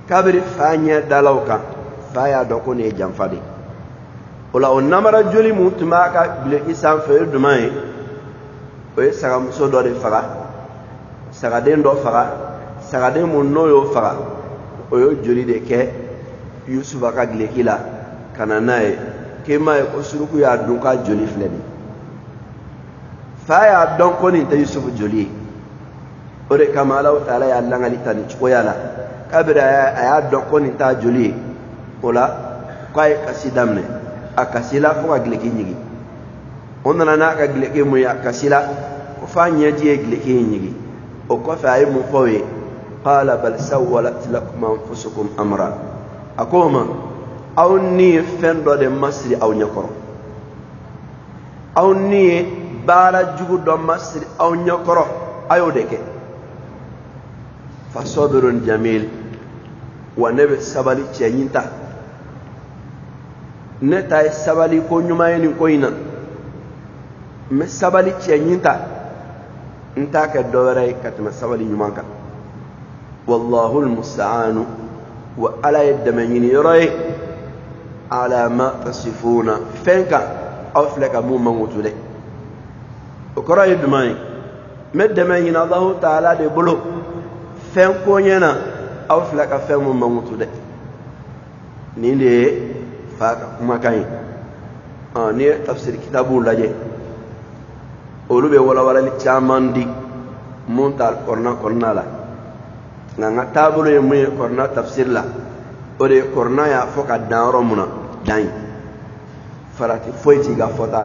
kabri fanya dalawka faya do ko ne jamfade ola on namara joli mutuma aka gleki sanfe dumay o sagam so do de fara sagade ndo fara sagade mun noyo faga oyo joli de ke yusufa ka glekila kana nae kema e kosuruku ya dunka joli fleni fa ya don ko ni ta yusuf joli ore kama Allah taala ya Allah ngali tani ko yala kabira ya don ko ni ta joli ola kai kasidamne akasila ko gleki nyigi onna na ka gleki mu ya kasila ko fa nyaji gleki nyigi o ko fa ay mu fowe قال بل سولت لكم أنفسكم أمرا أقوم أو ني فندو دي مصري أو نيكورو أو ني بالا جوغو دو مصري أو نيكورو أيو ديكي فصبر جميل ونبي سبالي تشينتا نتاي سبالي كو نيمايني كوينا مي سبالي تشينتا انتا كدوري كاتما سبالي نيمانكا والله المستعان وعلى يد من يرى على ما تصفون فنك أو فلك مو موت له وكرا يد ماي مد من الله تعالى دي بلو فنكو ينا أو فلك فم موت له نيلي فاك ما كاين ني تفسير كتاب الله أولو ولا لتشامان دي مونتال كورنا لا nga tabulo ye muy korna tafsir la ore korna ya foka dan romuna dan farati foyti ga fota